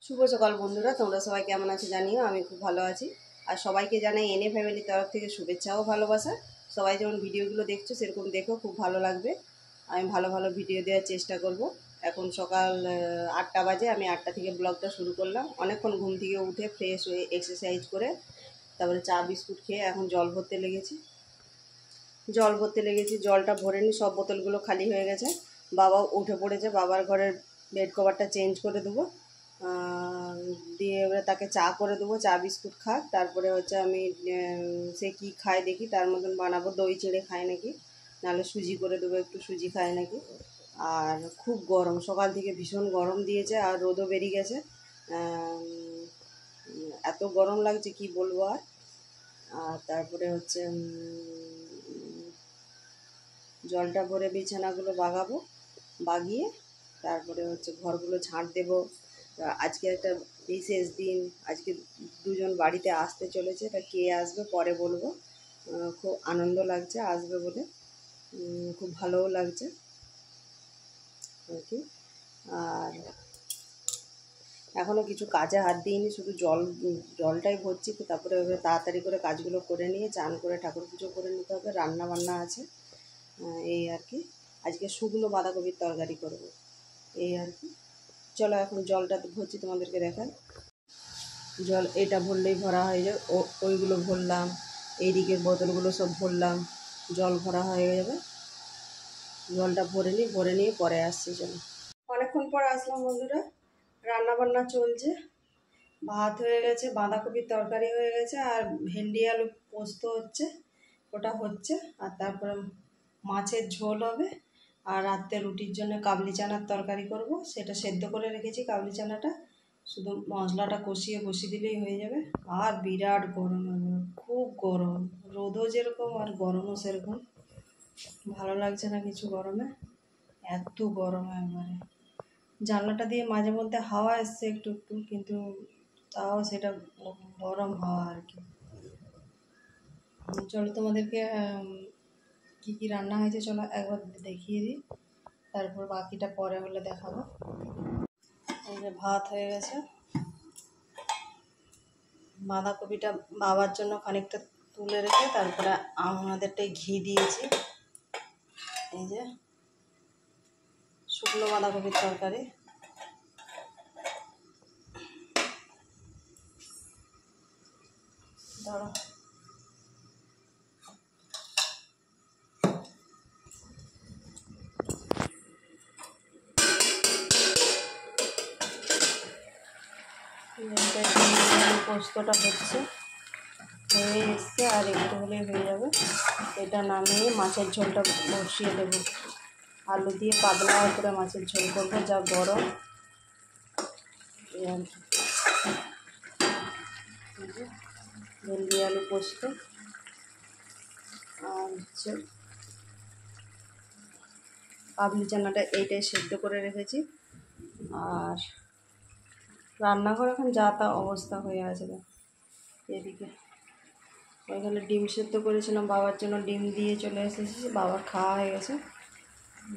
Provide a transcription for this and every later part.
শুভ সকাল বন্ধুরা, তোমরা সবাই কেমন আছো জানিও। আমি খুব ভালো আছি। আর সবাইকে জানাই এনএ ফ্যামিলির তরফ থেকে শুভেচ্ছা ও ভালোবাসা। সবাই যেমন ভিডিওগুলো দেখছো সেরকম দেখো, খুব ভালো লাগবে। আমি ভালো ভালো ভিডিও দেওয়ার চেষ্টা করব। এখন সকাল 8টা বাজে, আমি 8টা থেকে ব্লগটা শুরু করলাম। অনেকক্ষণ ঘুম থেকে উঠে ফ্রেশ হয়ে এক্সারসাইজ করে তারপরে চা বিস্কুট খেয়ে এখন জল ভরতে লেগেছি। জলটা ভরে নি, সব বোতলগুলো খালি হয়ে গেছে। বাবা উঠে পড়েছে, বাবার ঘরের বেড কভারটা চেঞ্জ করে দেবো, দিয়ে এবারে তাকে চা করে দেবো, চা বিস্কুট খাক। তারপরে হচ্ছে আমি সে কি খায় দেখি, তার মতন বানাবো। দই চিড়ে খায় নাকি, নাহলে সুজি করে দেবো, একটু সুজি খায় নাকি। আর খুব গরম, সকাল থেকে ভীষণ গরম দিয়েছে, আর রোদও বেরিয়ে গেছে। এত গরম লাগছে কি বলবো। আর তারপরে হচ্ছে জলটা ভরে বিছানাগুলো বাগিয়ে তারপরে হচ্ছে ঘরগুলো ঝাঁট দেবো। আজকে একটা বিশেষ দিন, আজকে দুজন বাড়িতে আসতে চলেছে। তা কে আসবে পরে বলবো। খুব আনন্দ লাগছে আসবে বলে, খুব ভালোও লাগছে আর কি। আর এখনও কিছু কাজে হাত দিইনি, শুধু জলটাই ভরছি। তারপরে তাড়াতাড়ি করে কাজগুলো করে নিয়ে চান করে ঠাকুর পুজো করে নিতে হবে। রান্না বান্না আছে, এই আর কি। আজকে শুকনো বাঁধাকপির তরকারি করব, এই আর কি। চলো এখন জলটা ভরছি, তোমাদেরকে দেখাই। জল এটা ভরলেই ভরা হয়ে যাবে, ওইগুলো ভরলাম, এইদিকের বোতলগুলো সব ভরলাম, জল ভরা হয়ে যাবে। জলটা ভরে নিয়ে পরে আসছি। চলো, অনেকক্ষণ পর আসলাম বন্ধুরা। রান্না বান্না চলছে, ভাত হয়ে গেছে, বাঁধাকপির তরকারি হয়ে গেছে, আর ভেন্ডি আলু পোস্ত হচ্ছে, ওটা হচ্ছে। আর তারপরে মাছের ঝোল হবে। আর রাত্রে রুটির জন্য কাবলি চানার তরকারি করব, সেটা সেদ্ধ করে রেখেছি। কাবলি চানাটা শুধু মশলাটা কষিয়ে বসিয়ে দিলেই হয়ে যাবে। আর বিরাট গরম, খুব গরম, রোদও যেরকম আর গরমও সেরকম। ভালো লাগছে না কিছু গরমে, এত গরম একবারে। জানলাটা দিয়ে মাঝে মধ্যে হাওয়া এসছে একটু একটু, কিন্তু তাও সেটা গরম হাওয়া আর কি। চলো তোমাদেরকে কী কী রান্না হয়েছে চলো একবার দেখিয়ে দিই, তারপর বাকিটা পরে হলে দেখাবো। এই যে ভাত হয়ে গেছে, বাঁধাকপিটা বাবার জন্য খানিকটা তুলে রেখে তারপরে আমাদেরটাই ঘি দিয়েছি। এই যে শুকনো বাঁধাকপির তরকারি। ধরো, পোস্তটা হচ্ছে, হয়ে এসছে, আর একটু হলেই হয়ে যাবে। এটা নামিয়ে মাছের ঝোলটা বসিয়ে দেবো। আলু দিয়ে পাতলা করে মাছের ঝোল করবো, যা গরম। ভেন্ডি আলু পোস্ত, আর হচ্ছে কাবলি চানাটা এইটাই সেদ্ধ করে রেখেছি। আর রান্নাঘর এখন যা তা অবস্থা হয়ে আছে। এদিকে ওইখানে ডিম সেদ্ধ করেছিলাম বাবার জন্য, ডিম দিয়ে চলে এসেছি, বাবার খাওয়া হয়ে গেছে,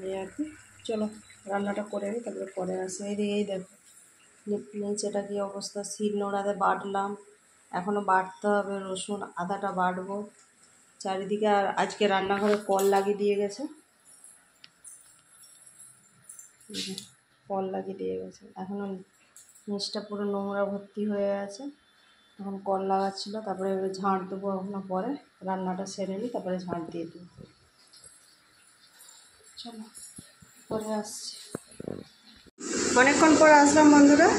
এই আর কি। চলো রান্নাটা করে নিই, তারপরে পরে আসি। এই দেখো নিচেটা কী অবস্থা, শিল নোড়াতে বাটলাম, এখনও বাটতে হবে। রসুন আদাটা বাটবো চারিদিকে। আর আজকে রান্নাঘরে কল লাগিয়ে দিয়ে গেছে, এখনও নিচটা পুরো নোংরা ভর্তি হয়ে আছে। এখন কল লাগাচ্ছিলো, তারপরে এবারে ঝাঁট দেবো। এখনও পরে রান্নাটা সেরে নিই, তারপরে ঝাঁট দিয়ে দেবো। চলো পরে আসছি। অনেকক্ষণ পর আসলাম বন্ধুরা।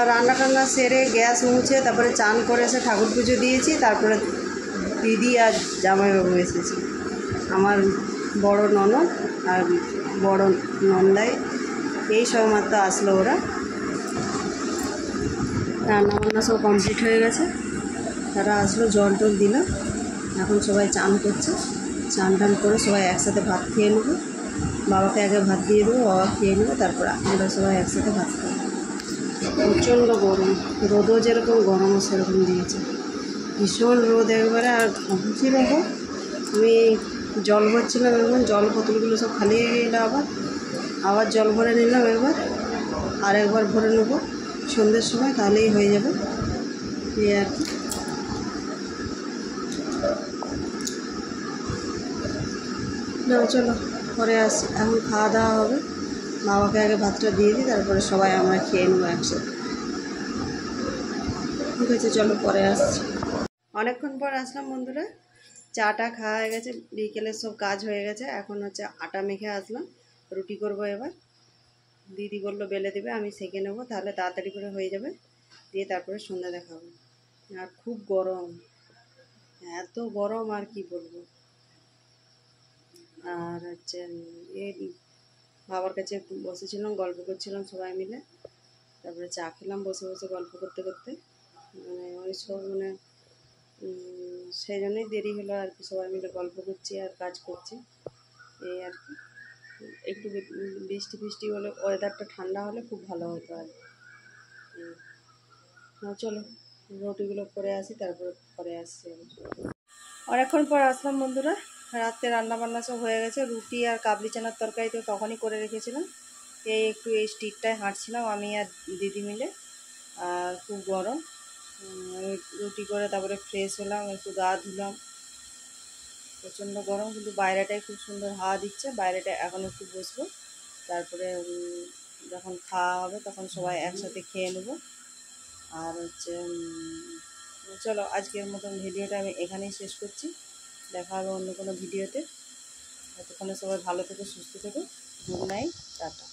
রান্না টান্না সেরে গ্যাস মুছে তারপরে চান করে এসে ঠাকুর পুজো দিয়েছি। তারপরে দিদি আর জামাইবাবু এসেছে, আমার বড় ননদ আর বড় নন্দাই, এই সব মাত্র আসলো ওরা। রান্নাবান্না সব কমপ্লিট হয়ে গেছে, তারা আসলো, জল টল দিলাম। এখন সবাই চান করছে, চান টান করে সবাই একসাথে ভাত খেয়ে নেবো। বাবাকে আগে ভাত দিয়ে দেবো, বাবা খেয়ে নেবো, তারপর আমরা সবাই একসাথে ভাত খাবো। প্রচণ্ড গরম, রোদও যেরকম গরমও সেরকম দিয়েছে, ভীষণ রোদ একবারে। আর ঘামছি দেখো, আমি জল ভরছিলাম, এখন জল বোতলগুলো সব খালি হয়ে গেলো, আবার জল ভরে নিলাম একবার, আর একবার ভরে নেবো। সন্ধ্যের সময়, তাহলেই হয়ে যাবে এই আর কি। না চলো পরে আসি, এখন খাওয়া দাওয়া হবে, বাবাকে আগে ভাতটা দিয়ে দিই, তারপরে সবাই আমরা খেয়ে নেবো একসাথে। ঠিক আছে চলো পরে আসছি। অনেকক্ষণ পর আসলাম বন্ধুরা, চাটা খাওয়া হয়ে গেছে, বিকেলের সব কাজ হয়ে গেছে, এখন হচ্ছে আটা মেখে আসলাম, রুটি করব এবার। দিদি বললো বেলে দেবে, আমি সেঁকে নেবো, তাহলে তাড়াতাড়ি করে হয়ে যাবে, দিয়ে তারপরে সন্ধ্যা দেখাবো। আর খুব গরম, এত গরম আর কি বলবো। আর হচ্ছে এই বাবার কাছে একটু বসেছিলাম, গল্প করছিলাম সবাই মিলে, তারপরে চা খেলাম বসে বসে গল্প করতে করতে, মানে ওই সব মানে সেই জন্যই দেরি হলো আর কি, সবাই মিলে গল্প করছি আর কাজ করছি এই আর কি। একটু বৃষ্টি ফিষ্টি হলে, ওয়েদারটা ঠান্ডা হলে খুব ভালো হতো আর কি। চলো রুটিগুলো করে আসি, তারপরে পরে আসছি। অনেকক্ষণ পর আসলাম বন্ধুরা, রাত্রে রান্না বান্না সব হয়ে গেছে, রুটি আর কাবলি চানার তরকারি তো তখনই করে রেখেছিলাম। এই একটু এই স্ট্রিটটায় হাঁটছিলাম আমি আর দিদি মিলে, আর খুব গরম। রুটি করে তারপরে ফ্রেশ হলাম, একটু গা ধুলাম, প্রচণ্ড গরম, কিন্তু বাইরেটায় খুব সুন্দর হাওয়া দিচ্ছে, বাইরেটা এখন একটু বসবো, তারপরে যখন খাওয়া হবে তখন সবাই একসাথে খেয়ে নেবো। আর হচ্ছে চলো আজকের মতন ভিডিওটা আমি এখানেই শেষ করছি, দেখা হবে অন্য কোনো ভিডিওতে। ততক্ষণে সবাই ভালো থেকো, সুস্থ থেকো, গুড নাইট, টাটা।